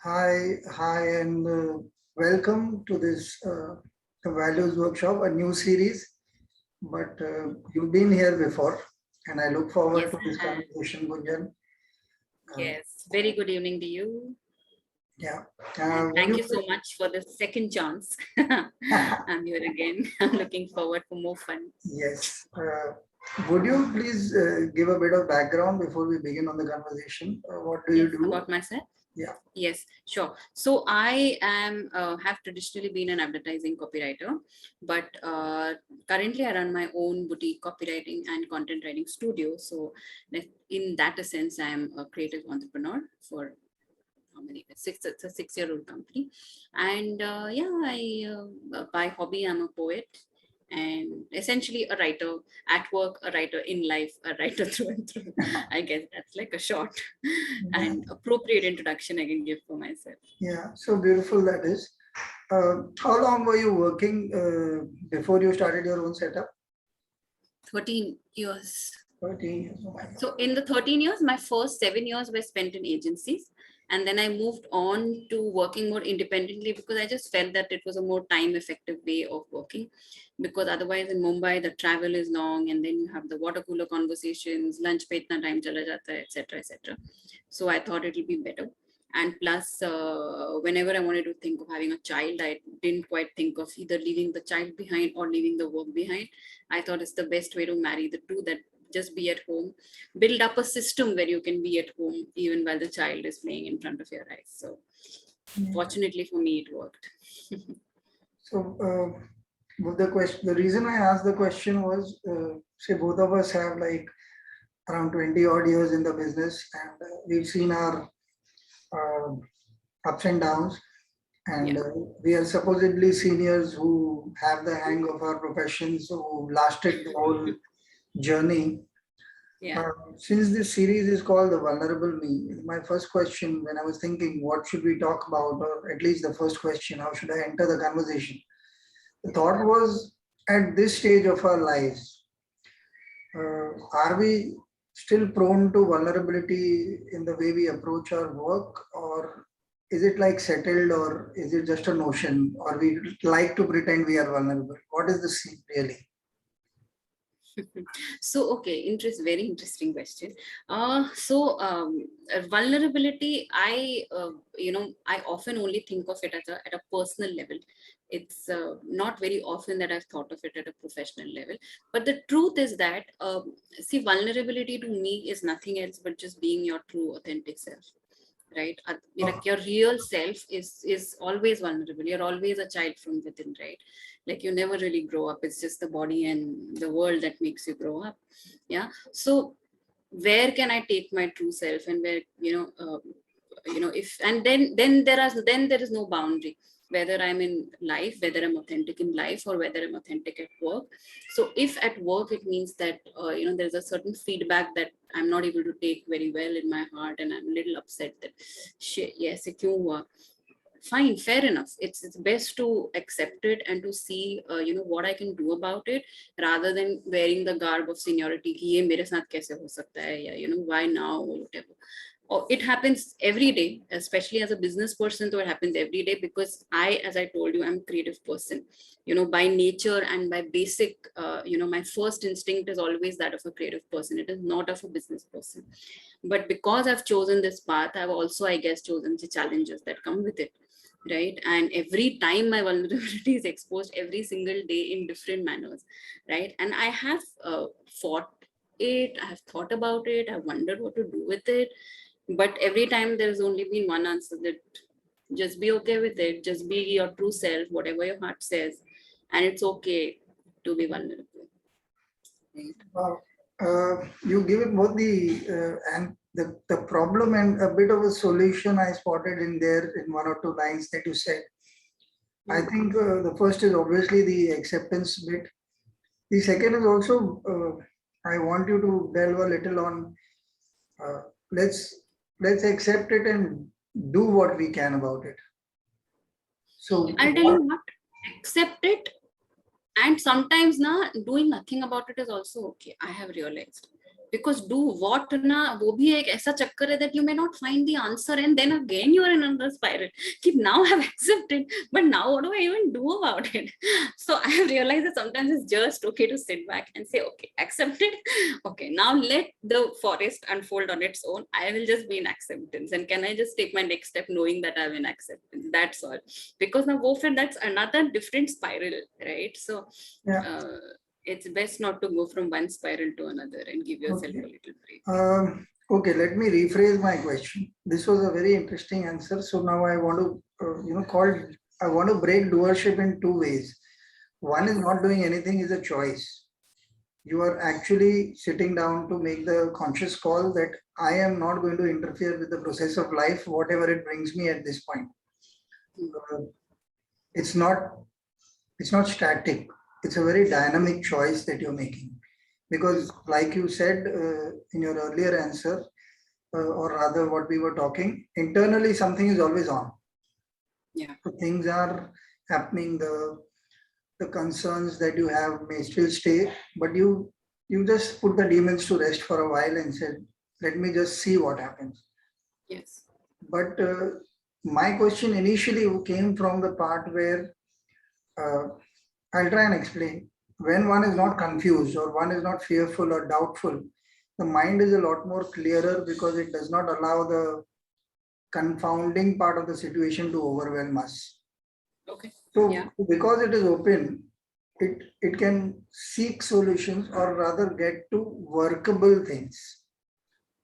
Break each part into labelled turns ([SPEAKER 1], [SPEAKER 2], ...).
[SPEAKER 1] Hi, and welcome to this the Values Workshop, a new series. But you've been here before, and I look forward
[SPEAKER 2] Yes,
[SPEAKER 1] to this
[SPEAKER 2] I have.
[SPEAKER 1] conversation, Gunjan. Uh,
[SPEAKER 2] Yes. Very good evening to you.
[SPEAKER 1] yeah,
[SPEAKER 2] And
[SPEAKER 1] would
[SPEAKER 2] thank
[SPEAKER 1] you?
[SPEAKER 2] you so much for the second chance. I'm here again. I'm looking forward for more fun.
[SPEAKER 1] Yes. Would you please give a bit of background before we begin on the conversation? What do you
[SPEAKER 2] Yes,
[SPEAKER 1] do?
[SPEAKER 2] about myself.
[SPEAKER 1] Yeah.
[SPEAKER 2] Yes, sure. So I am have traditionally been an advertising copywriter, but currently I run my own boutique copywriting and content writing studio. So in that sense, I am a creative entrepreneur for how many six, it's a 6-year-old company. And yeah, I by hobby I'm a poet and essentially a writer at work, a writer in life, a writer through and through. I guess that's like a short
[SPEAKER 1] Yeah.
[SPEAKER 2] and appropriate introduction I can give for myself.
[SPEAKER 1] Yeah. So beautiful that is. How long were you working before you started your own setup?
[SPEAKER 2] 13 years.
[SPEAKER 1] 13 years. Oh my
[SPEAKER 2] So
[SPEAKER 1] God.
[SPEAKER 2] in the 13 years, my first 7 years were spent in agencies. And then I moved on to working more independently because I just felt that it was a more time effective way of working. Because otherwise in Mumbai, the travel is long and then you have the water cooler conversations, lunch pe itna time chala jata hai, etc. etc. So I thought it will be better. And plus, whenever I wanted to think of having a child, I didn't quite think of either leaving the child behind or leaving the work behind. I thought it's the best way to marry the two, that just be at home, build up a system where you can be at home even while the child is playing in front of your eyes. So
[SPEAKER 1] Yeah.
[SPEAKER 2] fortunately for me, it worked.
[SPEAKER 1] So the reason I asked the question was, say both of us have like around 20 odd years in the business, and we've seen our uh, ups and downs, and
[SPEAKER 2] Yeah,
[SPEAKER 1] we are supposedly seniors who have the hang of our professions, who lasted the whole journey.
[SPEAKER 2] yeah.
[SPEAKER 1] Since this series is called The Vulnerable Me, my first question when I was thinking, what should we talk about, or at least the first question, how should I enter the conversation? The thought was, at this stage of our lives, are we still prone to vulnerability in the way we approach our work, or is it like settled, or is it just a notion, or we like to pretend we are vulnerable? What is the scene really?
[SPEAKER 2] So okay, very interesting question. Vulnerability, I often only think of it at a personal level. It's not very often that I've thought of it at a professional level. But the truth is that see, vulnerability to me is nothing else but just being your true authentic self, right? Like
[SPEAKER 1] Oh,
[SPEAKER 2] your real self is always vulnerable. You're always a child from within, right? Like you never really grow up. It's just the body and the world that makes you grow up. Yeah. So where can I take my true self, and where, if, and then there is no boundary, whether I'm in life, whether I'm authentic in life, or whether I'm authentic at work. So if at work it means that there's a certain feedback that I'm not able to take very well in my heart, and I'm a little upset that shit, yes, it you fine, fair enough. It's best to accept it and to see what I can do about it, rather than wearing the garb of seniority कि ये मेरे साथ कैसे हो सकता है, या why now, or whatever. Or it happens every day, especially as a business person, so it happens every day because as I told you, I'm a creative person, by nature, and by basic, my first instinct is always that of a creative person. It is not of a business person. But because I've chosen this path, I've also, I guess, chosen the challenges that come with it, right? And every time my vulnerability is exposed every single day in different manners, right? And I have fought it, I have thought about it, I've wondered what to do with it, but every time there's only been one answer, that just be okay with it, just be your true self, whatever your heart says, and it's okay to be vulnerable, right?
[SPEAKER 1] wow. You give it both the problem and a bit of a solution I spotted in there in one or two lines that you said. I
[SPEAKER 2] Mm.
[SPEAKER 1] think the first is obviously the acceptance bit. The second is also, I want you to delve a little on, uh, let's let's accept it and do what we can about it. So
[SPEAKER 2] I'll tell
[SPEAKER 1] what?
[SPEAKER 2] you what, accept it, and sometimes doing nothing about it is also okay, I have realized. because do what na wo bhi ek aisa chakkar hai that you may not find the answer, and then again you are in another spiral. Keep now I've accepted, but now what do I even do about it? So I have realized that sometimes it's just okay to sit back and say, okay, accepted. Okay, now let the forest unfold on its own. I will just be in acceptance, and can I just take my next step knowing that I'm in acceptance? That's all. Because now go for that's another different spiral, right? So
[SPEAKER 1] Yeah.
[SPEAKER 2] it's best not to go from one spiral to another and give yourself
[SPEAKER 1] Okay.
[SPEAKER 2] a little break.
[SPEAKER 1] Okay, let me rephrase my question. This was a very interesting answer. So now I want to, I want to break doership in two ways. One is not doing anything is a choice. You are actually sitting down to make the conscious call that I am not going to interfere with the process of life, whatever it brings me at this point. Uh, it's not it's not static. It's a very dynamic choice that you're making. Because like you said in your earlier answer, or rather what we were talking, internally something is always on.
[SPEAKER 2] Yeah.
[SPEAKER 1] So things are happening, the concerns that you have may still stay, but you just put the demons to rest for a while and said, let me just see what happens.
[SPEAKER 2] Yes.
[SPEAKER 1] But my question initially came from the part where uh, I'll try and explain. When one is not confused or one is not fearful or doubtful, the mind is a lot more clearer because it does not allow the confounding part of the situation to overwhelm us.
[SPEAKER 2] Okay.
[SPEAKER 1] So
[SPEAKER 2] Yeah.
[SPEAKER 1] because it is open, it can seek solutions or rather get to workable things.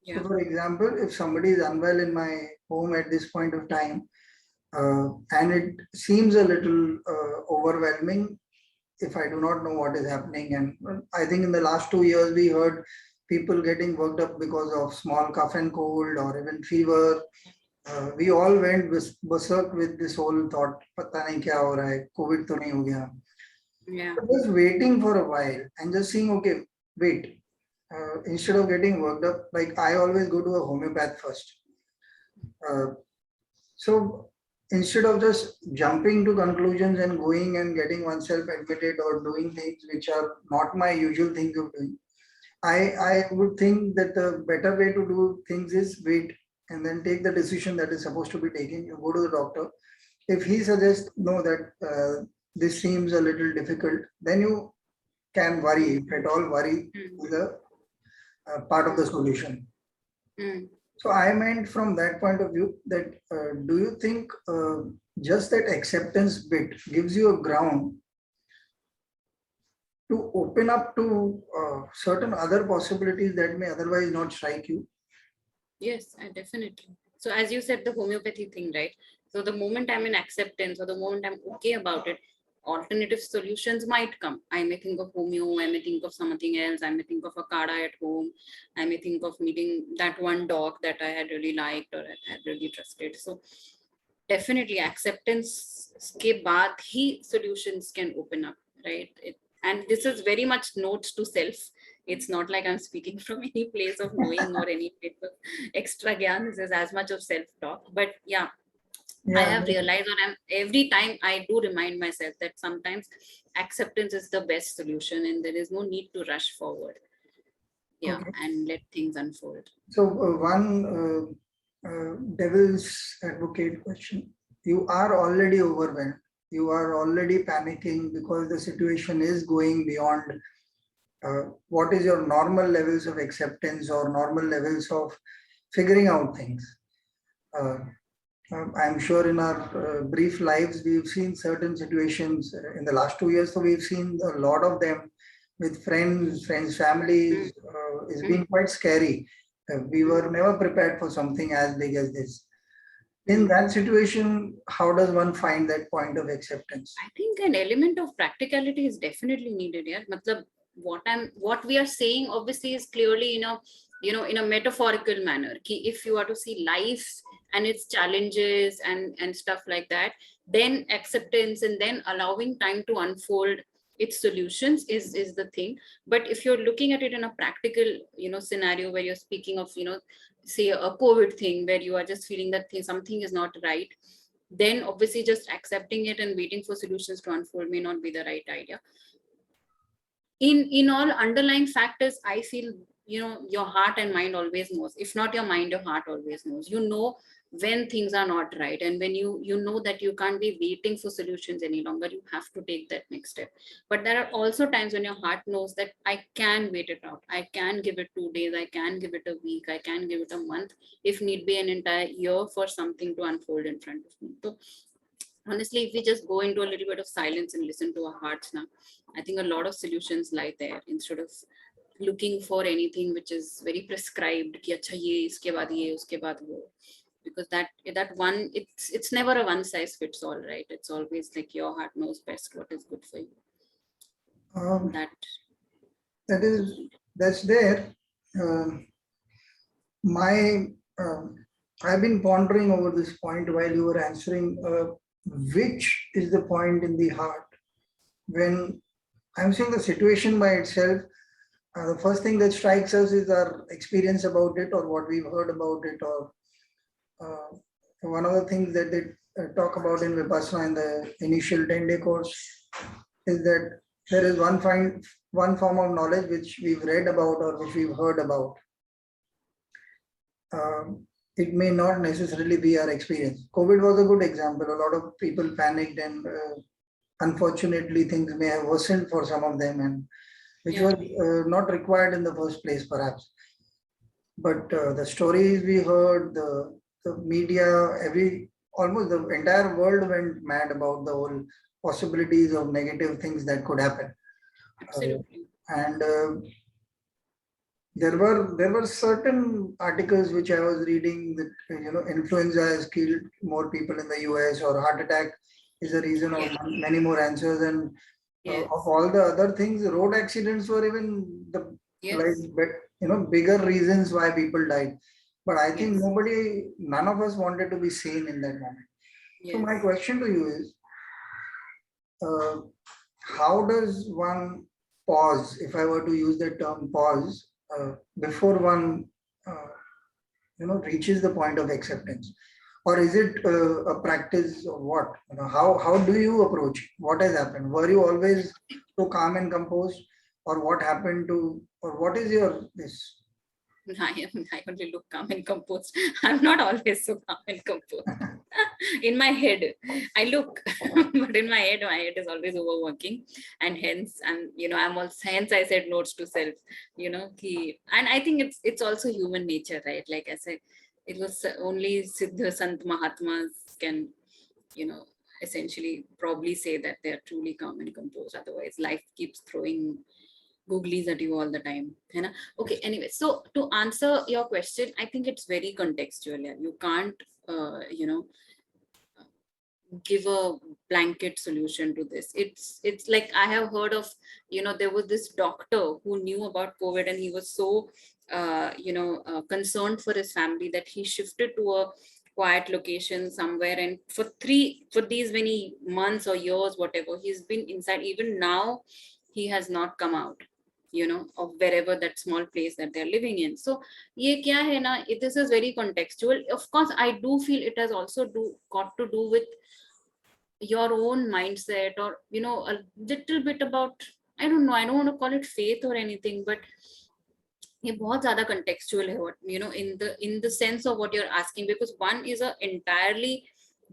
[SPEAKER 2] Yeah.
[SPEAKER 1] So for example, if somebody is unwell in my home at this point of time, and it seems a little overwhelming if I do not know what is happening. And I think in the last 2 years, we heard people getting worked up because of small cough and cold or even fever. We all went berserk with this whole thought, पता नहीं क्या हो रहा है, COVID तो नहीं हो गया.
[SPEAKER 2] Yeah.
[SPEAKER 1] But just waiting for a while and just seeing, okay, wait. Instead of getting worked up, like I always go to a homeopath first. So instead of just jumping to conclusions and going and getting oneself admitted or doing things which are not my usual things of doing, I would think that the better way to do things is wait and then take the decision that is supposed to be taken. You go to the doctor. If he suggests no, that this seems a little difficult, then you can worry, if at all worry, is a part of the solution.
[SPEAKER 2] Mm.
[SPEAKER 1] So I meant from that point of view that do you think just that acceptance bit gives you a ground to open up to certain other possibilities that may otherwise not strike you?
[SPEAKER 2] Yes, I definitely. So as you said, the homeopathy thing, right? So the moment I'm in acceptance or the moment I'm okay about it, alternative solutions might come. I may think of homeo, I may think of something else, I may think of a kada at home, I may think of meeting that one dog that I had really liked or I had really trusted. So definitely acceptance ke baad hi solutions can open up, right? And this is very much notes to self. It's not like I'm speaking from any place of knowing or any place of extra gyan. This is as much of self-talk. But yeah, I
[SPEAKER 1] Yeah.
[SPEAKER 2] have realized, or every time I do remind myself that sometimes acceptance is the best solution and there is no need to rush forward. Yeah,
[SPEAKER 1] Okay.
[SPEAKER 2] and let things unfold.
[SPEAKER 1] So one devil's advocate question. You are already overwhelmed. You are already panicking because the situation is going beyond what is your normal levels of acceptance or normal levels of figuring out things. Uh, I'm sure in our brief lives, we've seen certain situations in the last 2 years. So we've seen a lot of them with friends, families. It's been quite scary. We were never prepared for something as big as this. In that situation, how does one find that point of acceptance?
[SPEAKER 2] I think an element of practicality is definitely needed. Yeah, matlab, what we are saying obviously is clearly in a metaphorical manner. Ki if you are to see life and its challenges and stuff like that, then acceptance and then allowing time to unfold its solutions is the thing. But if you're looking at it in a practical scenario where you're speaking of say a COVID thing where you are just feeling that something is not right, then obviously just accepting it and waiting for solutions to unfold may not be the right idea. In all underlying factors, I feel your heart and mind always knows. If not your mind, your heart always knows. When things are not right, and when you know that you can't be waiting for solutions any longer, you have to take that next step. But there are also times when your heart knows that I can wait it out, I can give it 2 days, I can give it a week, I can give it a month, if need be an entire year, for something to unfold in front of me. So honestly, if we just go into a little bit of silence and listen to our hearts now, I think a lot of solutions lie there, instead of looking for anything which is very prescribed कि अच्छा ये इसके बाद ये उसके बाद वो. Because that one, it's never a one size fits all, right? It's always like your heart knows best what is good for you.
[SPEAKER 1] Um,
[SPEAKER 2] That
[SPEAKER 1] that's there. My I've been pondering over this point while you were answering. Which is the point in the heart when I'm saying the situation by itself? The first thing that strikes us is our experience about it, or what we've heard about it, or one of the things that they talk about in Vipassana in the initial 10-day course is that there is one form of knowledge which we've read about or which we've heard about. It may not necessarily be our experience. COVID was a good example. A lot of people panicked, and unfortunately things may have worsened for some of them, and which was not required in the first place, perhaps. But the stories we heard, the media, almost the entire world went mad about the whole possibilities of negative things that could happen.
[SPEAKER 2] absolutely.
[SPEAKER 1] And there were certain articles which I was reading that influenza has killed more people in the US, or heart attack is the reason of many more answers, and of all the other things, road accidents were even the bigger reasons why people died. But I think none of us wanted to be sane in that moment. So my question to you is, how does one pause, if I were to use the term pause, before one reaches the point of acceptance? Or is it a practice, or what? How do you approach it? What has happened? Were you always so calm and composed, or what happened to, or what is your this?
[SPEAKER 2] I only look calm and composed. I'm not always so calm and composed. In my head, I look, but in my head is always overworking, and hence hence I said notes to self. And I think it's also human nature, right? Like I said, it was only Siddha Sant Mahatmas can, essentially probably say that they are truly calm and composed. Otherwise, life keeps throwing googlies at you all the time. Okay, anyway, so to answer your question, I think it's very contextual. You can't, give a blanket solution to this. It's like I have heard of, there was this doctor who knew about COVID, and he was so concerned for his family that he shifted to a quiet location somewhere, and for these many months or years, whatever, he's been inside. Even now he has not come out, of wherever that small place that they're living in. So ye kya hai na, this is very contextual. Of course, I do feel it has also got to do with your own mindset, or a little bit about, I don't know, I don't want to call it faith or anything, but ये बहुत ज़्यादा contextual है, what in the sense of what you're asking, because one is a entirely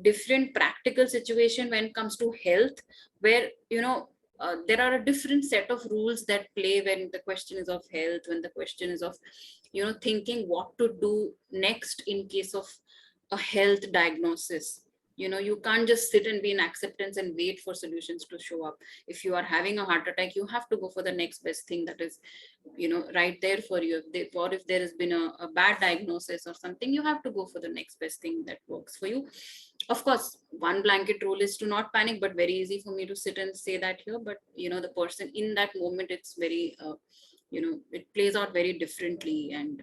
[SPEAKER 2] different practical situation when it comes to health, where there are a different set of rules that play when the question is of health, when the question is of thinking what to do next in case of a health diagnosis. You can't just sit and be in acceptance and wait for solutions to show up. If you are having a heart attack, you have to go for the next best thing that is right there for you. If there has been a bad diagnosis or something, you have to go for the next best thing that works for you. Of course, one blanket rule is to not panic, but very easy for me to sit and say that here. But the person in that moment, it's very it plays out very differently. And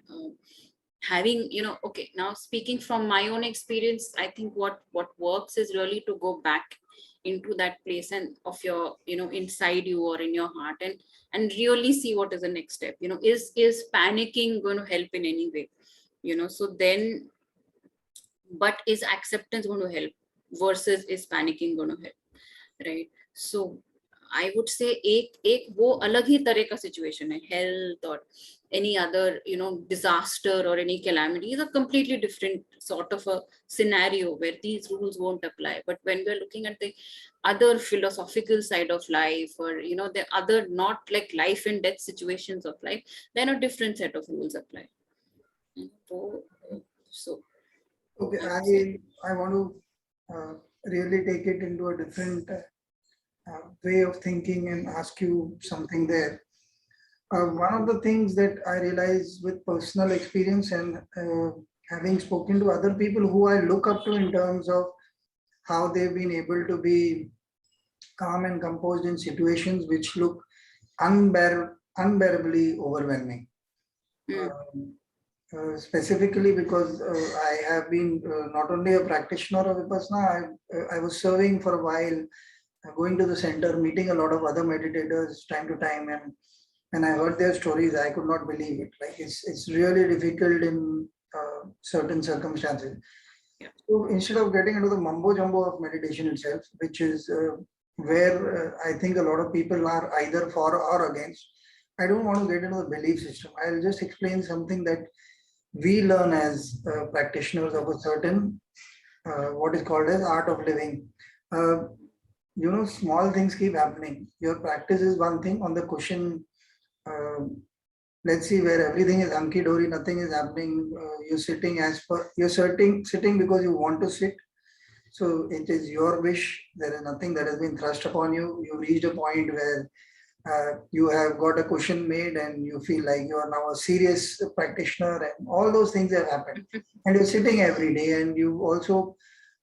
[SPEAKER 2] having okay, now speaking from my own experience, I think what works is really to go back into that place and of your inside you or in your heart, and really see what is the next step. Is panicking going to help in any way? So then, but is acceptance going to help versus is panicking going to help, right? So I would say एक वो अलग ही तरह का situation है, health or any other, disaster or any calamity is a completely different sort of a scenario where these rules won't apply. But when we're looking at the other philosophical side of life, or the other not like life and death situations of life, then a different set of rules apply. So
[SPEAKER 1] Okay,
[SPEAKER 2] I would say,
[SPEAKER 1] I want to really take it into a different way of thinking and ask you something there. One of the things that I realize with personal experience and having spoken to other people who I look up to in terms of how they've been able to be calm and composed in situations which look unbearably overwhelming.
[SPEAKER 2] mm,
[SPEAKER 1] Um, Specifically because I have been not only a practitioner of Vipassana, I was serving for a while, going to the center, meeting a lot of other meditators time to time, and when I heard their stories, I could not believe it. Like it's really difficult in certain circumstances.
[SPEAKER 2] yeah.
[SPEAKER 1] So instead of getting into the mumbo jumbo of meditation itself, which is where I think a lot of people are either for or against, I don't want to get into the belief system. I'll just explain something that we learn as practitioners of a certain what is called as art of living. Uh, Small things keep happening. Your practice is one thing on the cushion. Uh, let's see where everything is hunky dory, nothing is happening. You're sitting as per you're sitting because you want to sit. So it is your wish. There is nothing that has been thrust upon you. You reached a point where you have got a cushion made and you feel like you are now a serious practitioner, and all those things have happened, and you're sitting every day, and you also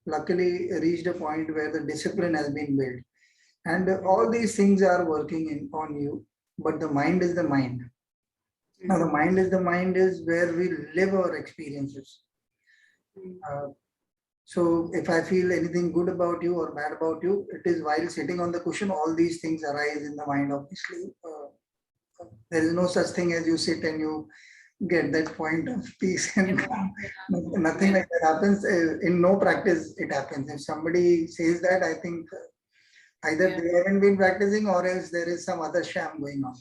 [SPEAKER 1] luckily reached a point where the discipline has been built, and all these things are working on you, but the mind is the mind. Now the mind is the mind is where we live our experiences. uh, so if I feel anything good about you or bad about you, it is while sitting on the cushion, all these things arise in the mind, obviously. There is no such thing as you sit and you get that point of peace and calm. Nothing
[SPEAKER 2] Yeah.
[SPEAKER 1] like that happens. In no practice, it happens. If somebody says that, I think either
[SPEAKER 2] Yeah.
[SPEAKER 1] they haven't been practicing or else there is some other sham going on.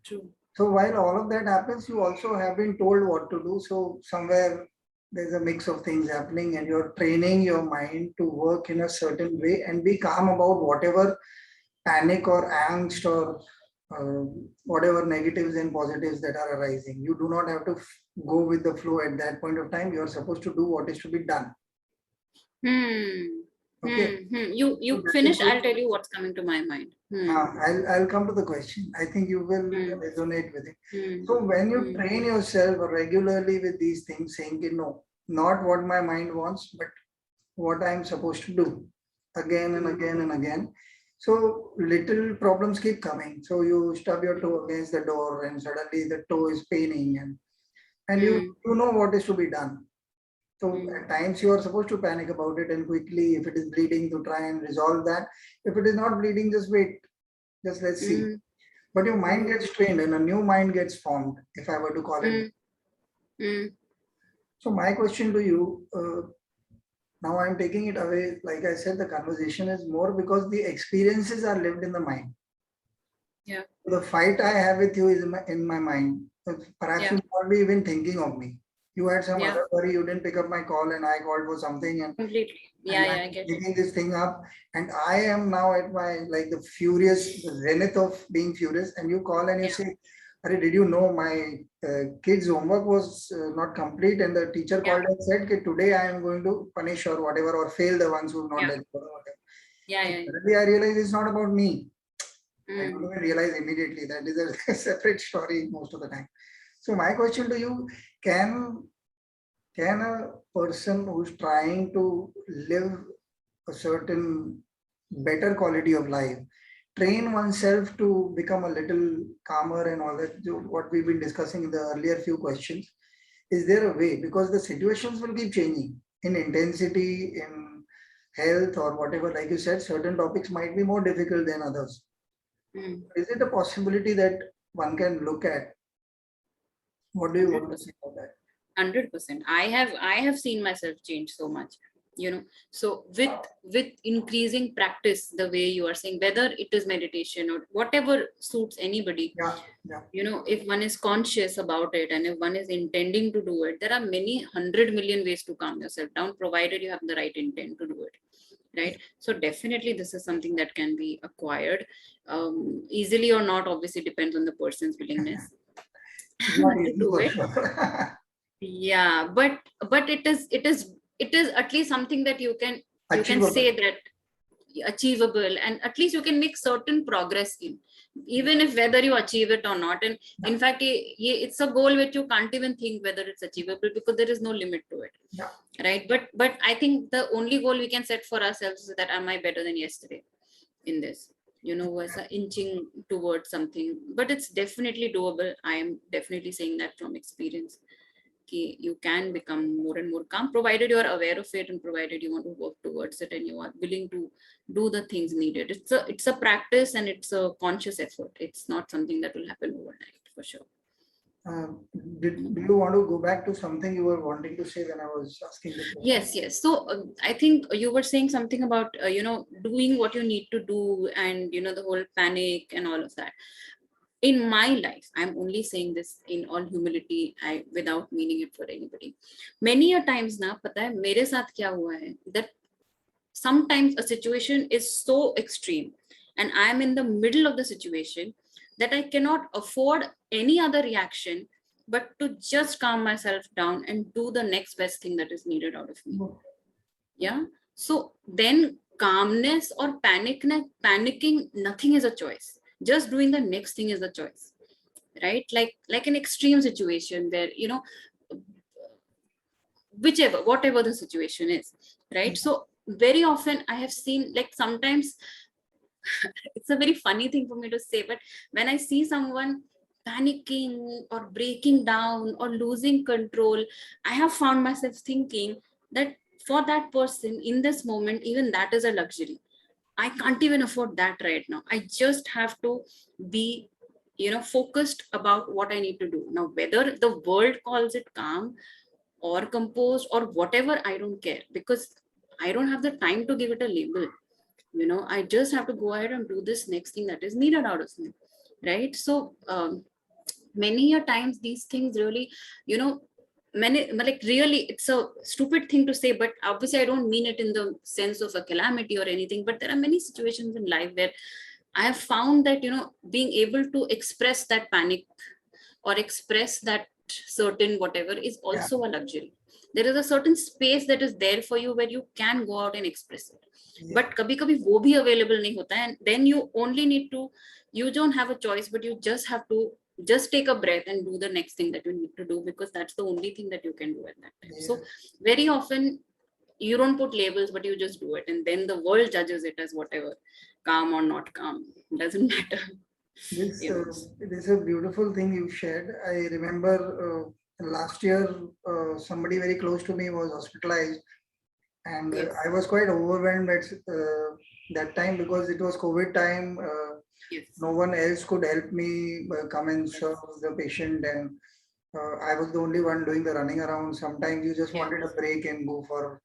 [SPEAKER 2] True.
[SPEAKER 1] So while all of that happens, you also have been told what to do. So somewhere there's a mix of things happening, and you're training your mind to work in a certain way and be calm about whatever panic or angst or whatever negatives and positives that are arising. You do not have to go with the flow at that point of time. You are supposed to do what is to be done. Okay.
[SPEAKER 2] You
[SPEAKER 1] So that is
[SPEAKER 2] finish.
[SPEAKER 1] good.
[SPEAKER 2] I'll tell you what's coming to my mind.
[SPEAKER 1] I'll come to the question. I think you will
[SPEAKER 2] Hmm.
[SPEAKER 1] resonate with it.
[SPEAKER 2] Hmm.
[SPEAKER 1] So when you
[SPEAKER 2] Hmm.
[SPEAKER 1] train yourself regularly with these things, saying, no, not what my mind wants, but what I'm supposed to do again and again and again. So little problems keep coming. So you stub your toe against the door and suddenly the toe is paining, and you know what is to be done. So at times you are supposed to panic about it and quickly, if it is bleeding, to try and resolve that. If it is not bleeding, just wait. Just let's see. But your mind gets trained and a new mind gets formed, if I were to call it. So my question to you, now I'm taking it away. Like I said, the conversation is more because the experiences are lived in the mind.
[SPEAKER 2] Yeah.
[SPEAKER 1] The fight I have with you is in my mind. Perhaps
[SPEAKER 2] Yeah.
[SPEAKER 1] you not be even thinking of me. You had some
[SPEAKER 2] Yeah.
[SPEAKER 1] other worry, you didn't pick up my call and I called for something,
[SPEAKER 2] Completely.
[SPEAKER 1] and
[SPEAKER 2] Yeah.
[SPEAKER 1] I'm
[SPEAKER 2] I get it.
[SPEAKER 1] picking this thing up, and I am now at my like the furious the zenith of being furious, and you call and you
[SPEAKER 2] Yeah.
[SPEAKER 1] say, "Arey, did you know my kid's homework was not complete?" And the teacher
[SPEAKER 2] Yeah.
[SPEAKER 1] called and said, "Okay, today I am going to punish or whatever, or fail the ones who have not
[SPEAKER 2] Yeah.
[SPEAKER 1] done it," or whatever.
[SPEAKER 2] Yeah.
[SPEAKER 1] And
[SPEAKER 2] Yeah.
[SPEAKER 1] suddenly I realize it's not about me. I don't
[SPEAKER 2] Mm.
[SPEAKER 1] even realize immediately. That is a separate story most of the time. So my question to you: Can can a person who's trying to live a certain better quality of life train oneself to become a little calmer and all that? What we've been discussing in the earlier few questions, is there a way? Because the situations will keep changing in intensity, in health, or whatever. Like you said, certain topics might be more difficult than others.
[SPEAKER 2] Mm.
[SPEAKER 1] Is it a possibility that one can look at? What do you want to
[SPEAKER 2] 100%.
[SPEAKER 1] say about that?
[SPEAKER 2] 100%. I have seen myself change so much. So with increasing practice, the way you are saying, whether it is meditation or whatever suits anybody,
[SPEAKER 1] Yeah.
[SPEAKER 2] if one is conscious about it and if one is intending to do it, there are many 100 million ways to calm yourself down, provided you have the right intent to do it, right? So definitely this is something that can be acquired, easily or not, obviously depends on the person's willingness
[SPEAKER 1] Not
[SPEAKER 2] to
[SPEAKER 1] easy
[SPEAKER 2] do
[SPEAKER 1] for
[SPEAKER 2] it.
[SPEAKER 1] sure.
[SPEAKER 2] Yeah, but it is at least something that you can
[SPEAKER 1] Achievable.
[SPEAKER 2] say that achievable, and at least you can make certain progress in, even if whether you achieve it or not. And
[SPEAKER 1] Yeah.
[SPEAKER 2] in fact, it's a goal which you can't even think whether it's achievable, because there is no limit to it.
[SPEAKER 1] Yeah.
[SPEAKER 2] Right, but I think the only goal we can set for ourselves is that, am I better than yesterday in this, was inching towards something. But it's definitely doable. I am definitely saying that from experience. You can become more and more calm, provided you are aware of it and provided you want to work towards it and you are willing to do the things needed. It's a practice and it's a conscious effort. It's not something that will happen overnight, for sure.
[SPEAKER 1] Do you want to go back to something you were wanting to say when I was asking the question?
[SPEAKER 2] Yes. So I think you were saying something about doing what you need to do, and the whole panic and all of that. In my life, I'm only saying this in all humility, without meaning it for anybody. Many a times na, pata hai mere sath kya hua hai, that sometimes a situation is so extreme and I am in the middle of the situation, that I cannot afford any other reaction but to just calm myself down and do the next best thing that is needed out of me. Yeah. So then calmness or panicking, nothing is a choice. Just doing the next thing is a choice, right? Like an extreme situation where, whatever the situation is, right? So very often I have seen, like, sometimes it's a very funny thing for me to say, but when I see someone panicking or breaking down or losing control, I have found myself thinking that for that person in this moment, even that is a luxury. I can't even afford that right now. I just have to be, focused about what I need to do. Now, whether the world calls it calm or composed or whatever, I don't care, because I don't have the time to give it a label. I just have to go ahead and do this next thing that is needed out of me, right? So many a times these things really, many, like, really, it's a stupid thing to say, but obviously I don't mean it in the sense of a calamity or anything, but there are many situations in life where I have found that, being able to express that panic or express that certain whatever is
[SPEAKER 1] Yeah.
[SPEAKER 2] also a luxury. There is a certain space that is there for you where you can go out and express it. But kabhi kabhi wo bhi available nahi hota, and then you only need to, you don't have a choice, but you just have to just take a breath and do the next thing that you need to do, because that's the only thing that you can do at that time.
[SPEAKER 1] Yeah.
[SPEAKER 2] So very often you don't put labels, but you just do it, and then the world judges it as whatever, calm or not calm, doesn't matter.
[SPEAKER 1] This
[SPEAKER 2] you know.
[SPEAKER 1] it is a beautiful thing you shared. I remember last year somebody very close to me was hospitalized, and
[SPEAKER 2] Yes.
[SPEAKER 1] I was quite overwhelmed at that time because it was COVID time.
[SPEAKER 2] Yes.
[SPEAKER 1] No one else could help me come and serve the patient, and I was the only one doing the running around. Sometimes you just wanted a break and go for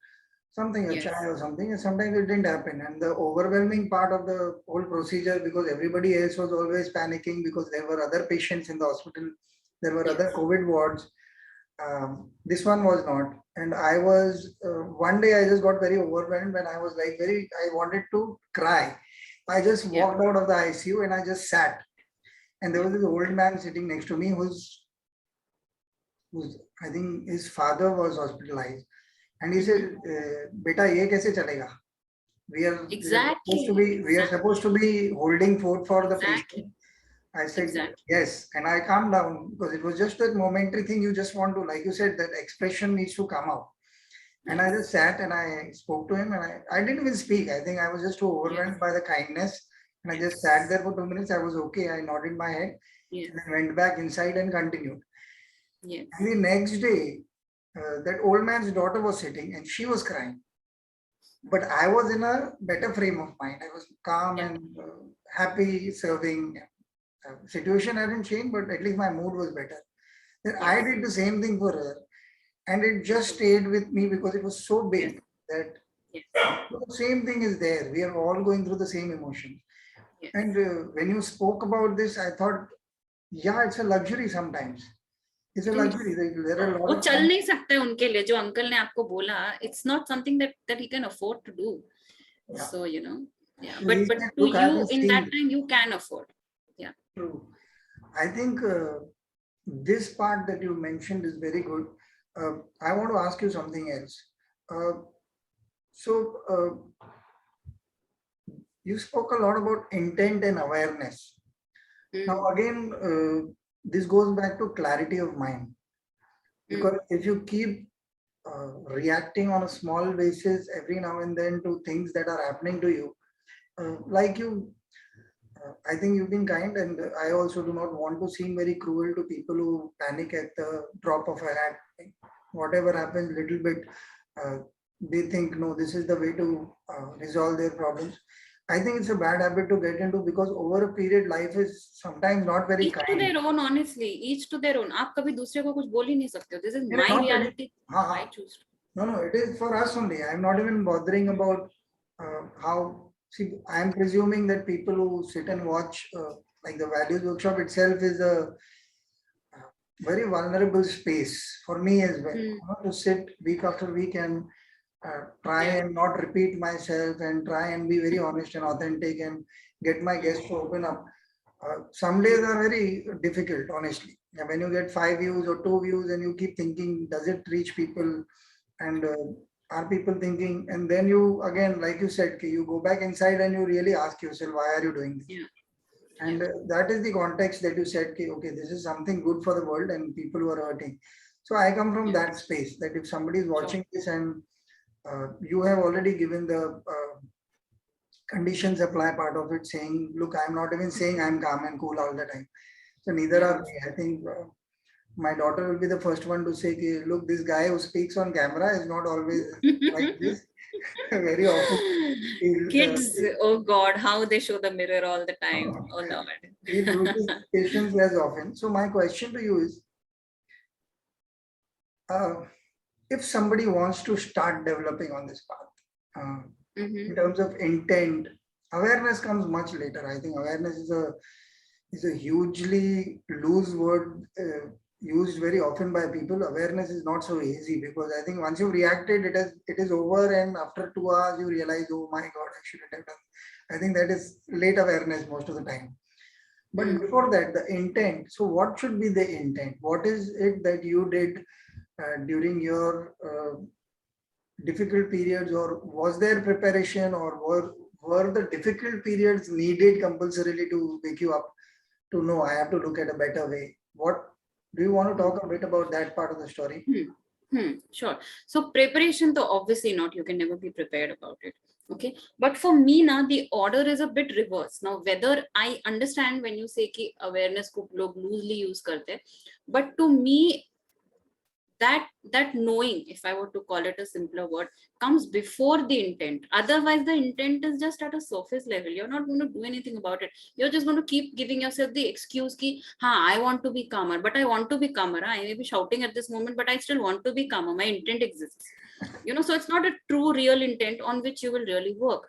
[SPEAKER 1] something, a
[SPEAKER 2] Yes.
[SPEAKER 1] chai or something, and sometimes it didn't happen. And the overwhelming part of the whole procedure, because everybody else was always panicking because there were other patients in the hospital, there were other
[SPEAKER 2] Yes.
[SPEAKER 1] COVID wards. This one was not. And I was, one day I just got very overwhelmed and I was like, I wanted to cry. I just
[SPEAKER 2] Yeah.
[SPEAKER 1] walked out of the ICU and I just sat. And there was this old man sitting next to me who's I think his father was hospitalized. And he said, Beta, ye kaise chalega?
[SPEAKER 2] Exactly.
[SPEAKER 1] We are supposed to be holding fort for the
[SPEAKER 2] Exactly.
[SPEAKER 1] patient. I said,
[SPEAKER 2] Exactly.
[SPEAKER 1] yes. And I calmed down because it was just a momentary thing. You just want to, like you said, that expression needs to come out. And I just sat and I spoke to him and I didn't even speak. I think I was just too overwhelmed by the kindness. And I just sat there for 2 minutes. I was okay. I nodded my head and then went back inside and continued.
[SPEAKER 2] Yes.
[SPEAKER 1] And the next day, that old man's daughter was sitting and she was crying. But I was in a better frame of mind. I was calm and happy serving. Situation hadn't changed, but at least my mood was better. Then I did the same thing for her. And it just stayed with me because it was so big that
[SPEAKER 2] Yes.
[SPEAKER 1] So the same thing is there. We are all going through the same emotions.
[SPEAKER 2] Yes.
[SPEAKER 1] And when you spoke about this, I thought, yeah, it's a luxury sometimes. It's a
[SPEAKER 2] It
[SPEAKER 1] luxury.
[SPEAKER 2] is.
[SPEAKER 1] There are a
[SPEAKER 2] वो
[SPEAKER 1] lot of
[SPEAKER 2] चल
[SPEAKER 1] times.
[SPEAKER 2] नहीं सकते उनके लिए जो uncle ने आपको बोला. It's not something that he can afford to do.
[SPEAKER 1] Yeah.
[SPEAKER 2] So yeah.
[SPEAKER 1] So
[SPEAKER 2] But
[SPEAKER 1] he said,
[SPEAKER 2] to
[SPEAKER 1] look, I
[SPEAKER 2] you
[SPEAKER 1] was
[SPEAKER 2] in that
[SPEAKER 1] seeing.
[SPEAKER 2] time you can afford. Yeah.
[SPEAKER 1] True. I think this part that you mentioned is very good. I want to ask you something else. Uh, so you spoke a lot about intent and awareness. Now,
[SPEAKER 2] Mm.
[SPEAKER 1] again, this goes back to clarity of mind. Because if you keep reacting on a small basis every now and then to things that are happening to you, like you, I think you've been kind, and I also do not want to seem very cruel to people who panic at the drop of a hat. Whatever happens, little bit, uh, they think, no, this is the way to resolve their problems. I think it's a bad habit to get into because over a period, life is sometimes not very
[SPEAKER 2] Each to
[SPEAKER 1] kind.
[SPEAKER 2] their own, honestly. Each to their own. आप कभी दूसरे को कुछ बोल ही नहीं सकते हो. This is my
[SPEAKER 1] Not very,
[SPEAKER 2] reality. I
[SPEAKER 1] हाँ,
[SPEAKER 2] choose to.
[SPEAKER 1] no, it is for us only. I'm not even bothering about how. See, I'm presuming that people who sit and watch, like the values workshop itself, is a very vulnerable space for me as well.
[SPEAKER 2] Hmm.
[SPEAKER 1] To sit week after week and try
[SPEAKER 2] Yeah.
[SPEAKER 1] and not repeat myself and try and be very honest and authentic and get my guests to open up. Some days are very difficult, honestly. And when you get 5 views or 2 views and you keep thinking, does it reach people? And are people thinking? And then you, again, like you said, you go back inside and you really ask yourself, why are you doing this?
[SPEAKER 2] Yeah.
[SPEAKER 1] And that is the context that you said, okay, this is something good for the world and people who are hurting. So I come from
[SPEAKER 2] Yeah.
[SPEAKER 1] that space that if somebody is
[SPEAKER 2] Sure.
[SPEAKER 1] watching this and you have already given the conditions apply part of it, saying, look, I'm not even saying I'm calm and cool all the time. So neither
[SPEAKER 2] Yeah.
[SPEAKER 1] are we. I think my daughter will be the first one to say, look, this guy who speaks on camera is not always like this. Very often,
[SPEAKER 2] Kids, oh God, how they show the mirror all the time. Oh Lord.
[SPEAKER 1] he loses patience less often. So my question to you is, uh, if somebody wants to start developing on this path, in terms of intent, awareness comes much later. I think awareness is a hugely loose word used very often by people. Awareness is not so easy because I think once you've reacted, it is over, and after 2 hours you realize, oh my God, I shouldn't have done. I think that is late awareness most of the time. But before that, the intent. So, what should be the intent? What is it that you did during your difficult periods, or was there preparation, or were the difficult periods needed compulsorily to wake you up to know I have to look at a better way? What do you want to talk a bit about that part of the story?
[SPEAKER 2] Sure. So preparation, though obviously not, you can never be prepared about it. Okay. But for me now, the order is a bit reverse. Now, whether I understand when you say ki awareness ko log loosely use karte, but to me, that knowing, if I were to call it a simpler word, comes before the intent. Otherwise, the intent is just at a surface level. You're not going to do anything about it. You're just going to keep giving yourself the excuse ki, I want to be calmer, but I want to be calmer. I may be shouting at this moment, but I still want to be calmer. My intent exists. So it's not a true, real intent on which you will really work,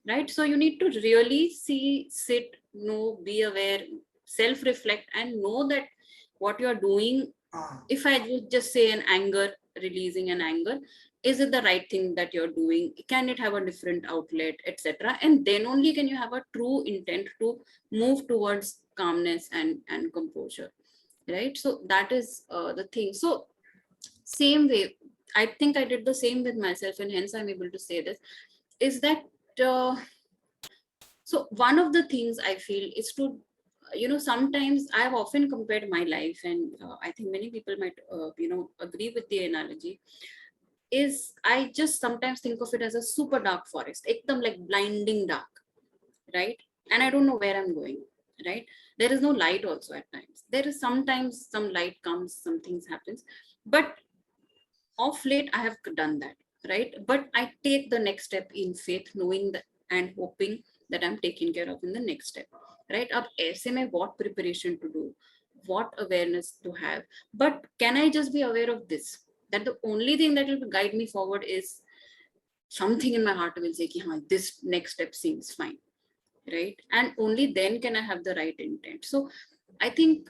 [SPEAKER 2] right? So you need to really sit, know, be aware, self-reflect, and know that what you're doing, if I would just say an anger, releasing an anger, is it the right thing that you're doing? Can it have a different outlet, etc.? And then only can you have a true intent to move towards calmness and composure, right? So that is the thing. So same way, I think I did the same with myself, and hence I'm able to say this, is that uh, so one of the things I feel is to sometimes I've often compared my life, and I think many people might agree with the analogy, is I just sometimes think of it as a super dark forest, ekdam like blinding dark, right? And I don't know where I'm going, right? There is no light also at times. There is sometimes some light comes, some things happens, but of late I have done that, right? But I take the next step in faith, knowing that and hoping that I'm taken care of in the next step, right? Ab aise mein what preparation to do, what awareness to have, but can I just be aware of this, that the only thing that will guide me forward is something in my heart will say ki, haan, this next step seems fine, right? And only then can I have the right intent. So I think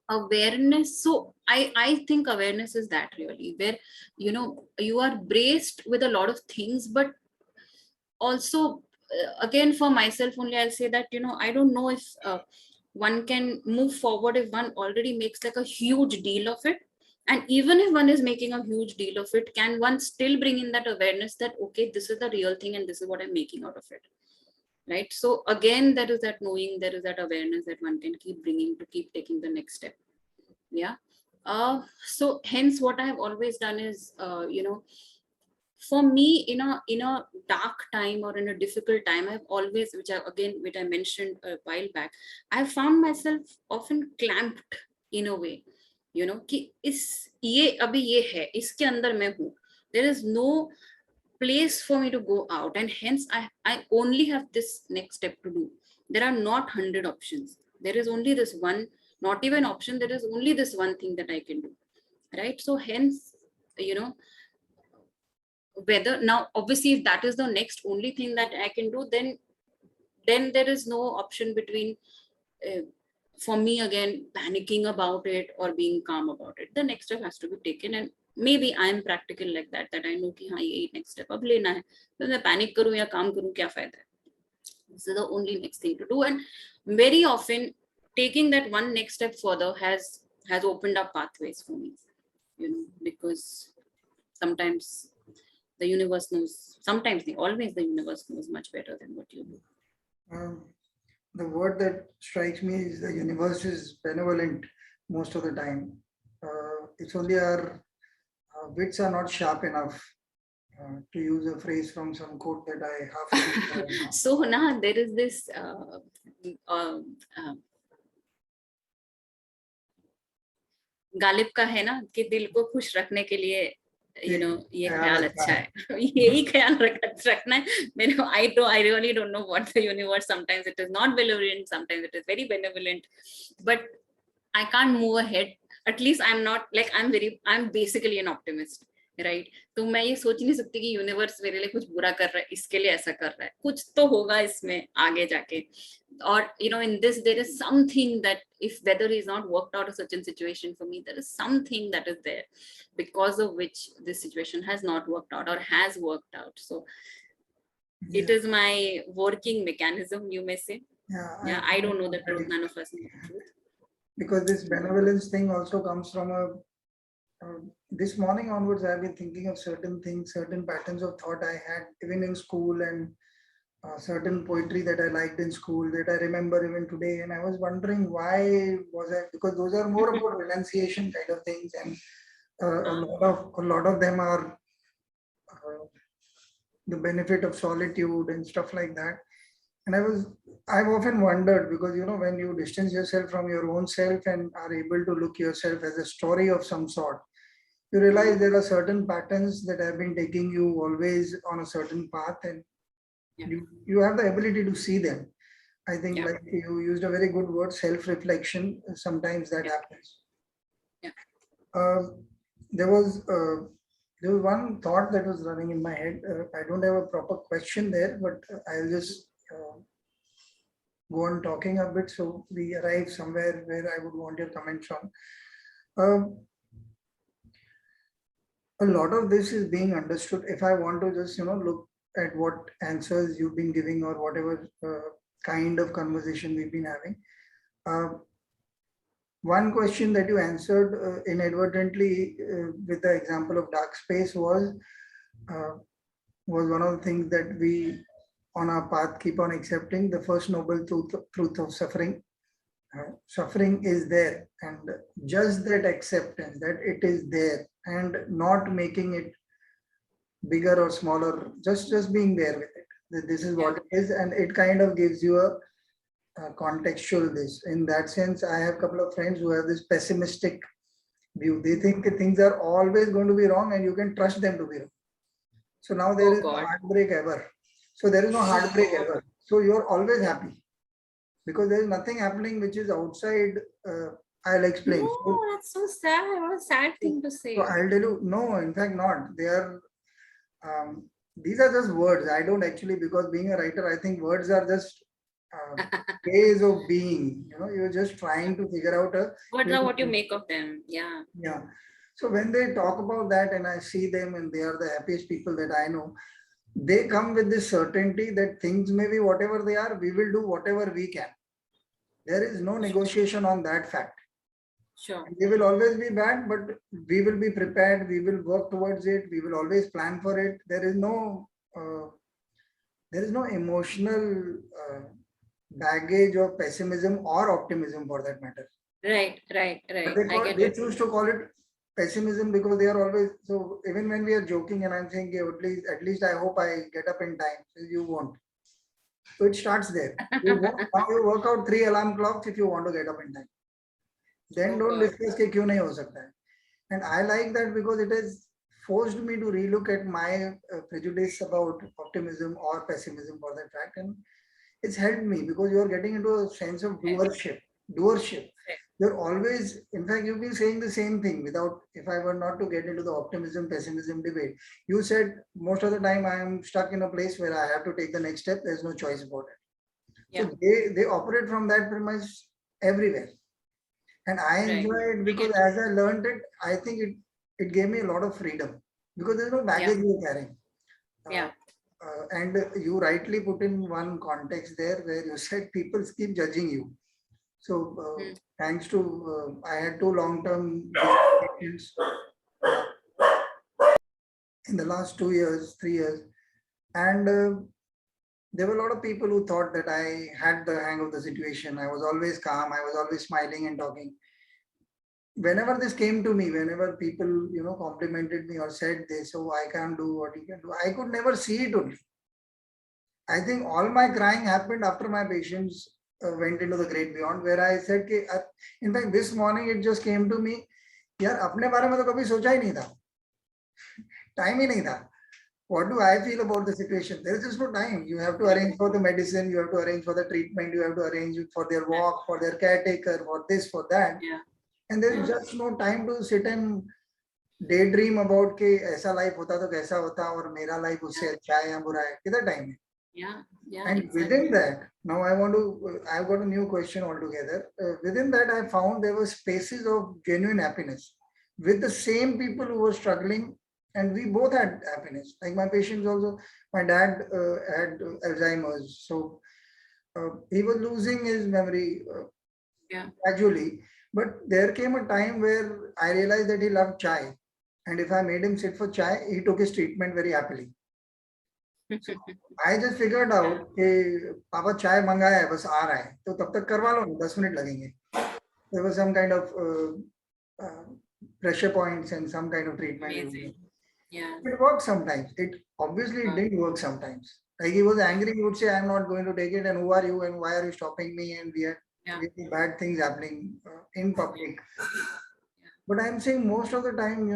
[SPEAKER 2] awareness, so I think awareness is that really where, you know, you are braced with a lot of things, but also again for myself only I'll say that, you know, I don't know if one can move forward if one already makes like a huge deal of it. And even if one is making a huge deal of it, can one still bring in that awareness that, okay, this is the real thing and this is what I'm making out of it, right? So again, there is that knowing, there is that awareness that one can keep bringing to keep taking the next step. Yeah. So hence what I have always done is, you know, for me in a dark time or in a difficult time, I've always, which I mentioned a while back, I found myself often clamped in a way, you know, कि इस ये अभी ये है, इसके अंदर मैं हूँ, there is no place for me to go out, and hence I only have this next step to do. There are not 100 options, there is only this one, not even option, there is only this one thing that I can do, right? So hence, you know, whether now obviously if that is the next only thing that I can do, then there is no option between uh, for me again panicking about it or being calm about it. The next step has to be taken, and maybe I am practical like that, that I know कि हाँ ये next step अब लेना है, तो मैं panic करूँ या काम करूँ, क्या फायदा है? This is the only next thing to do. And very often taking that one next step further has opened up pathways for me, you know, because sometimes the universe knows, sometimes always the universe knows much better than what you do.
[SPEAKER 1] The word that strikes me is the universe is benevolent most of the time. It's only our wits are not sharp enough, to use a phrase from some quote that I half.
[SPEAKER 2] So now there is this Ghalib का है ना कि दिल को खुश रखने के लिए, you know, ये ख्याल अच्छा है, यही ख्याल रखना है मेरे को. I really don't know what the universe, sometimes it is not benevolent, sometimes it is very benevolent, but I can't move ahead. At least I'm not like, I'm basically an optimist, right? तो मैं ये सोच नहीं सकती कि universe मेरे लिए कुछ बुरा कर रहा है, इसके लिए ऐसा कर रहा है, कुछ तो होगा इसमें आगे जाके. Or, you know, in this there is something that if weather is not worked out a certain situation for me, there is something that is there because of which this situation has not worked out or has worked out. So it is my working mechanism, you may say. Yeah, I don't know the truth, none of us know the truth.
[SPEAKER 1] Because this benevolence thing also comes from this morning onwards, I've been thinking of certain things, certain patterns of thought I had even in school, and certain poetry that I liked in school that I remember even today. And I was wondering why was I, because those are more about renunciation kind of things, and a lot of them are the benefit of solitude and stuff like that. And I've often wondered, because you know, when you distance yourself from your own self and are able to look yourself as a story of some sort, you realize there are certain patterns that have been taking you always on a certain path, and you have the ability to see them. I think like you used a very good word, self-reflection. Sometimes that happens. There was one thought that was running in my head. I don't have a proper question there, but I'll just go on talking a bit so we arrive somewhere where I would want your comments on. A lot of this is being understood. If I want to just, you know, look at what answers you've been giving or whatever kind of conversation we've been having. One question that you answered inadvertently with the example of dark space was one of the things that we on our path keep on accepting, the first noble truth of suffering. Suffering is there, and just that acceptance that it is there and not making it bigger or smaller, just being there with it, that this is what it is, and it kind of gives you a contextual this. In that sense, I have a couple of friends who have this pessimistic view. They think that things are always going to be wrong and you can trust them to be wrong. So now there is no heartbreak ever. So there is no heartbreak ever. So you're always happy because there is nothing happening which is outside. I'll explain.
[SPEAKER 2] No, that's so sad. What a sad thing to say.
[SPEAKER 1] So I'll tell you, no, in fact not. They are these are just words. I don't actually, because being a writer, I think words are just ways of being. You're just trying to figure out a
[SPEAKER 2] What
[SPEAKER 1] way
[SPEAKER 2] are
[SPEAKER 1] to
[SPEAKER 2] what you make of them? Yeah.
[SPEAKER 1] yeah. So when they talk about that and I see them and they are the happiest people that I know, they come with this certainty that things may be whatever they are, we will do whatever we can. There is no negotiation on that fact.
[SPEAKER 2] Sure.
[SPEAKER 1] They will always be bad, but we will be prepared. We will work towards it. We will always plan for it. There is no emotional baggage of pessimism or optimism for that matter.
[SPEAKER 2] Right.
[SPEAKER 1] But
[SPEAKER 2] I get
[SPEAKER 1] they
[SPEAKER 2] it.
[SPEAKER 1] choose to call it pessimism because they are always so. Even when we are joking and I'm saying, "Okay, at least I hope I get up in time." So you won't. So it starts there. Now you work out 3 alarm clocks if you want to get up in time. Then
[SPEAKER 2] Oh
[SPEAKER 1] don't
[SPEAKER 2] God.
[SPEAKER 1] discuss कि क्यों नहीं हो सकता है. And I like that because it has forced me to relook at my prejudice about optimism or pessimism for that fact, and it's helped me because you're getting into a sense of
[SPEAKER 2] Right.
[SPEAKER 1] doership.
[SPEAKER 2] Right.
[SPEAKER 1] You're always, in fact, you've been saying the same thing without, if I were not to get into the optimism pessimism debate, you said most of the time I am stuck in a place where I have to take the next step. There's no choice about it.
[SPEAKER 2] Yeah.
[SPEAKER 1] So they operate from that premise everywhere. And I
[SPEAKER 2] Right.
[SPEAKER 1] enjoy it
[SPEAKER 2] I
[SPEAKER 1] because
[SPEAKER 2] get it.
[SPEAKER 1] as I learned it, I think it gave me a lot of freedom because there's no
[SPEAKER 2] Yeah.
[SPEAKER 1] baggage you're carrying.
[SPEAKER 2] Yeah.
[SPEAKER 1] And you rightly put in one context there where you said people keep judging you. So
[SPEAKER 2] Hmm.
[SPEAKER 1] thanks to I had 2 long-term patients in the last 2 years, 3 years, and there were a lot of people who thought that I had the hang of the situation. I was always calm. I was always smiling and talking. Whenever this came to me, whenever people, complimented me or said this, oh, I can't do what you can do, I could never see it only. I think all my crying happened after my patients went into the great beyond, where I said, in fact, this morning it just came to me, यार अपने बारे में तो कभी सोचा ही नहीं था, time ही नहीं था. What do I feel about the situation? There is just no time. You have to arrange for the medicine, you have to arrange for the treatment, you have to arrange for their walk, for their caretaker, for this, for that.
[SPEAKER 2] Yeah.
[SPEAKER 1] And there is just no time to sit and daydream about कि ऐसा life होता तो कैसा होता और मेरा life उससे अच्छा है या बुरा है, किधर टाइम है.
[SPEAKER 2] Yeah.
[SPEAKER 1] And
[SPEAKER 2] Exactly.
[SPEAKER 1] within that, now I've got a new question altogether. Within that, I found there were spaces of genuine happiness with the same people who were struggling, and we both had happiness. Like my patients also, my dad had Alzheimer's, so he was losing his memory
[SPEAKER 2] Yeah.
[SPEAKER 1] gradually. But there came a time where I realized that he loved chai, and if I made him sit for chai, he took his treatment very happily. So I just figured out कि पापा चाय मंगाया है बस आ रहा है तो तब तक करवा लो 10 मिनट लगेंगे. There was some kind of pressure points and some kind of treatment.
[SPEAKER 2] Amazing. Yeah.
[SPEAKER 1] It works sometimes. It obviously didn't work sometimes. Like he was angry, he would say, "I'm not going to take it," and who are you and why are you stopping me? And we had really bad things happening in public. But I'm saying most of the time,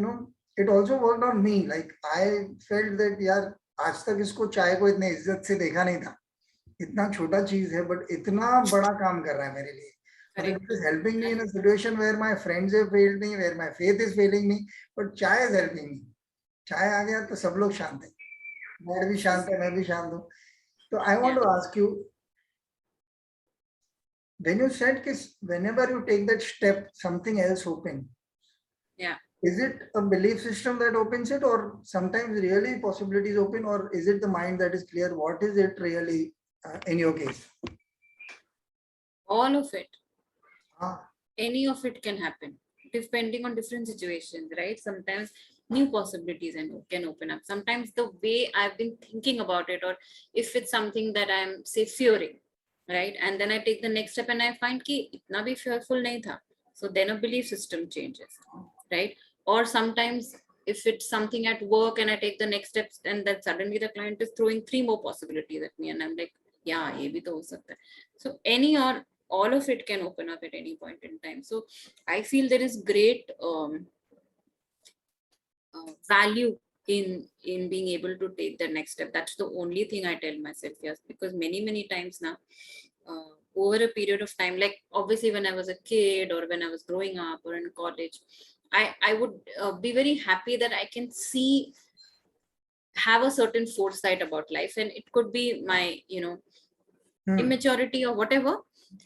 [SPEAKER 1] it also worked on me. Like I felt that यार आज तक इसको चाय को इतने इज्जत से देखा नहीं था. इतना छोटा चीज है बट इतना बड़ा काम कर रहा है मेरे लिए. But it is helping me in a situation where my friends have failed me, where my faith is failing me, but chai is helping me. चाय आ गया तो सब लोग शांत है. डैड भी शांत है, मैं भी शांत हूँ. So I want to ask you, when you said कि whenever you take that step, something else open.
[SPEAKER 2] Yeah.
[SPEAKER 1] Is it a belief system that opens it, or sometimes really possibilities open, or is it the mind that is clear? What is it really in your case?
[SPEAKER 2] All of it.
[SPEAKER 1] Ah,
[SPEAKER 2] Any of it can happen depending on different situations, right? Sometimes new possibilities and can open up. Sometimes the way I've been thinking about it, or if it's something that I'm say fearing, right? And then I take the next step and I find ki itna bhi fearful nahi tha. So then a belief system changes, right? Or sometimes if it's something at work and I take the next steps and then suddenly the client is throwing 3 more possibilities at me and I'm like, yeah, ye bhi to ho sakta hai. So any or all of it can open up at any point in time. So I feel there is great value in being able to take the next step. That's the only thing I tell myself. Yes, because many times now, over a period of time, like obviously when I was a kid or when I was growing up or in college, I would be very happy that I can see have a certain foresight about life, and it could be my, immaturity or whatever,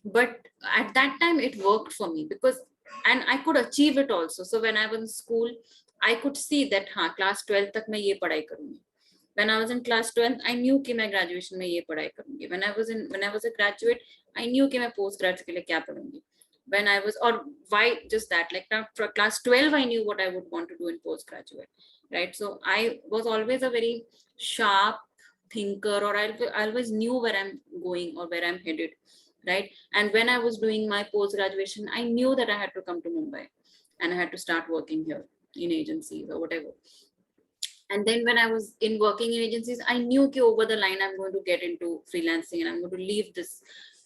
[SPEAKER 2] but at that time it worked for me, because and I could achieve it also. So when I was in school, I could see that class 12 tak main ye padhai karungi. When I was in class 12th, I knew कि मैं graduation में ये पढ़ाई करूंगी. When I was a graduate, I knew कि मैं post grad के लिए क्या पढ़ूंगी. When I was, or why just that, like now for class 12 I knew what I would want to do in postgraduate, right? So I was always a very sharp thinker, or I always knew where I'm going or where I'm headed, right? And when I was doing my post graduation, I knew that I had to come to Mumbai and I had to start working here in agencies or whatever. And then when I was in working in agencies, I knew that over the line I'm going to get into freelancing and I'm going to leave this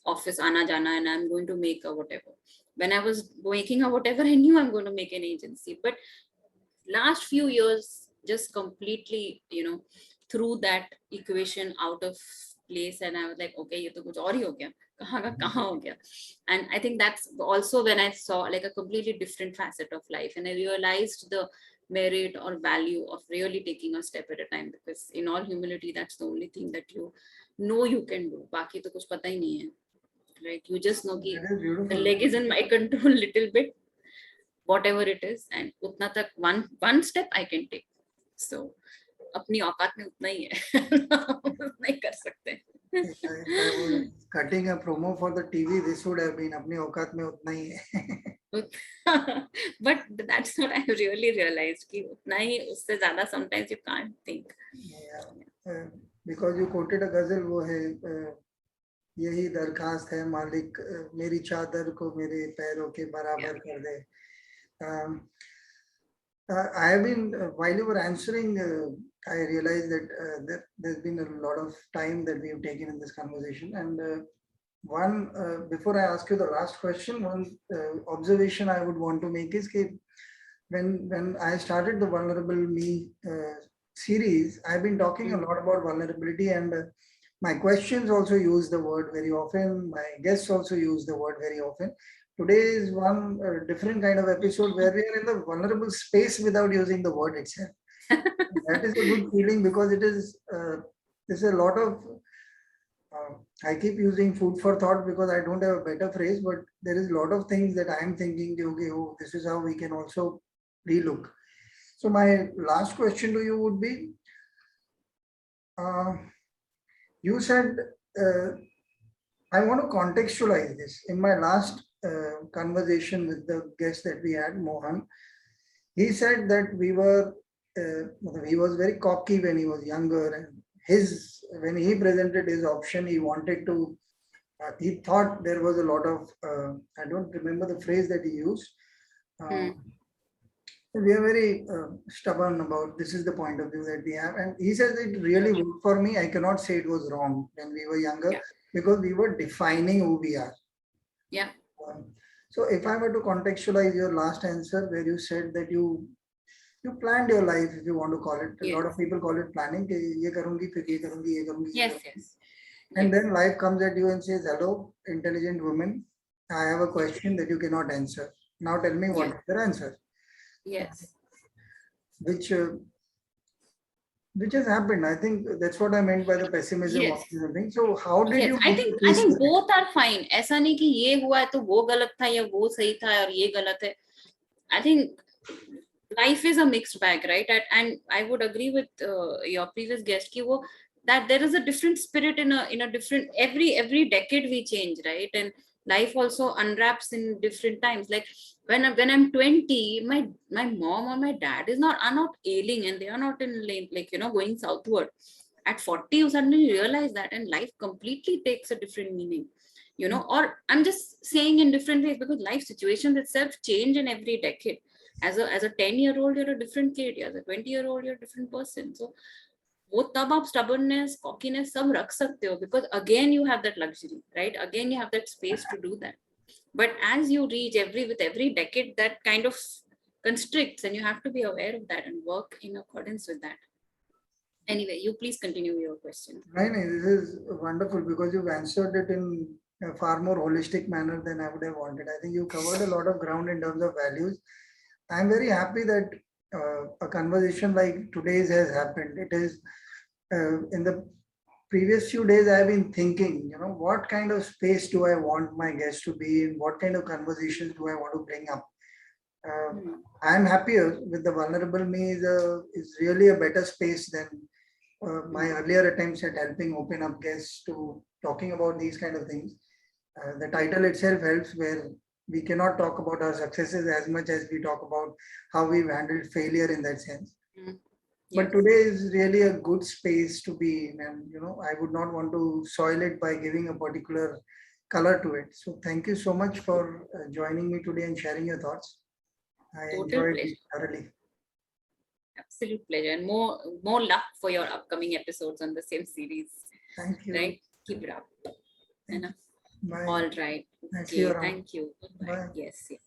[SPEAKER 2] office ana jana and I'm going to make a whatever. When I was making a whatever, I knew I'm going to make an agency. But last few years just completely, threw that equation out of place, and I was like, okay, ye to kuch aur hi ho gaya, kahan ka kahan ho gaya. And I think that's also when I saw like a completely different facet of life, and I realized the merit or value of really taking a step at a time, because in all humility, that's the only thing that you can do. Baki to kuch pata hi nahi hai, right? You just know ki
[SPEAKER 1] That is
[SPEAKER 2] the
[SPEAKER 1] beautiful.
[SPEAKER 2] leg is in my control little bit, whatever it is, and utna tak one step I can take. So अपनी औकात में उतना ही है उतना ही कर सकते हैं.
[SPEAKER 1] If I was cutting a promo for the TV, this would have been अपनी औकात में उतना ही है.
[SPEAKER 2] But that's what I really realized कि उतना ही, उससे ज़्यादा sometimes you can't think.
[SPEAKER 1] Yeah. Because you quoted a ghazal, वो है यही दरखास्त है मालिक मेरी चादर को मेरे पैरों के बराबर कर दे. I have been, while you were answering, I realized that there's been a lot of time that we have taken in this conversation. And before I ask you the last question, one observation I would want to make is that when I started the Vulnerable Me series, I've been talking a lot about vulnerability, and my questions also use the word very often. My guests also use the word very often. Today is one different kind of episode where we are in the vulnerable space without using the word itself. That is a good feeling, because it is there's a lot of I keep using food for thought because I don't have a better phrase, but there is a lot of things that I am thinking, okay, oh, this is how we can also relook. So my last question to you would be, you said, I want to contextualize this. In my last conversation with the guest that we had, Mohan, he said that he was very cocky when he was younger, and when he presented his option, he wanted to, he thought there was a lot of, I don't remember the phrase that he used. We are very stubborn about this is the point of view that we have. And he says it really worked for me. I cannot say it was wrong when we were younger, because we were defining who we are.
[SPEAKER 2] Yeah.
[SPEAKER 1] So if I were to contextualize your last answer, where you said that you planned your life, if you want to call it. A lot of people call it planning. Ye karungi, phir ye karungi, ye karungi.
[SPEAKER 2] Yes, yes.
[SPEAKER 1] And then life comes at you and says, hello, intelligent woman, I have a question that you cannot answer. Now tell me what is your answer.
[SPEAKER 2] Yes.
[SPEAKER 1] Which has happened. I think that's what I meant by the pessimism of thing. So how did you?
[SPEAKER 2] I think both are fine. ऐसा नहीं कि ये हुआ है तो वो गलत था या वो सही था और ये गलत है. I think life is a mixed bag, right? And I would agree with your previous guest that there is a different spirit in a different every decade we change, right? And life also unwraps in different times. Like when I'm 20, my mom or my dad are not ailing, and they are not in like going southward. At 40, you suddenly realize that, and life completely takes a different meaning, or I'm just saying in different ways, because life situations itself change in every decade. As a 10-year-old, you're a different kid. As a 20-year-old, you're a different person. So वो तब आप stubbornness, cockiness सब रख सकते हो, because again you have that luxury, right? Again you have that space to do that. But as you reach with every decade, that kind of constricts, and you have to be aware of that and work in accordance with that. Anyway, you please continue your question.
[SPEAKER 1] Right, this is wonderful, because you've answered it in a far more holistic manner than I would have wanted. I think you covered a lot of ground in terms of values. I'm very happy that a conversation like today's has happened. It is in the previous few days I've been thinking, what kind of space do I want my guests to be in? What kind of conversations do I want to bring up?
[SPEAKER 2] Hmm.
[SPEAKER 1] I'm happier with the vulnerable me is really a better space than my earlier attempts at helping open up guests to talking about these kind of things. The title itself helps where we cannot talk about our successes as much as we talk about how we've handled failure in that sense.
[SPEAKER 2] Mm.
[SPEAKER 1] But
[SPEAKER 2] Yes.
[SPEAKER 1] today is really a good space to be in, and I would not want to soil it by giving a particular color to it. So thank you so much for joining me today and sharing your thoughts. I
[SPEAKER 2] Total
[SPEAKER 1] enjoyed it
[SPEAKER 2] pleasure.
[SPEAKER 1] thoroughly.
[SPEAKER 2] Absolute pleasure. And more luck for your upcoming episodes on the same series.
[SPEAKER 1] Thank you.
[SPEAKER 2] Right? Keep it up.
[SPEAKER 1] Thank you.
[SPEAKER 2] Enough.
[SPEAKER 1] Bye.
[SPEAKER 2] All right.
[SPEAKER 1] I see you
[SPEAKER 2] Okay.
[SPEAKER 1] around.
[SPEAKER 2] Thank you. Bye.
[SPEAKER 1] Bye.
[SPEAKER 2] Yes. Yes.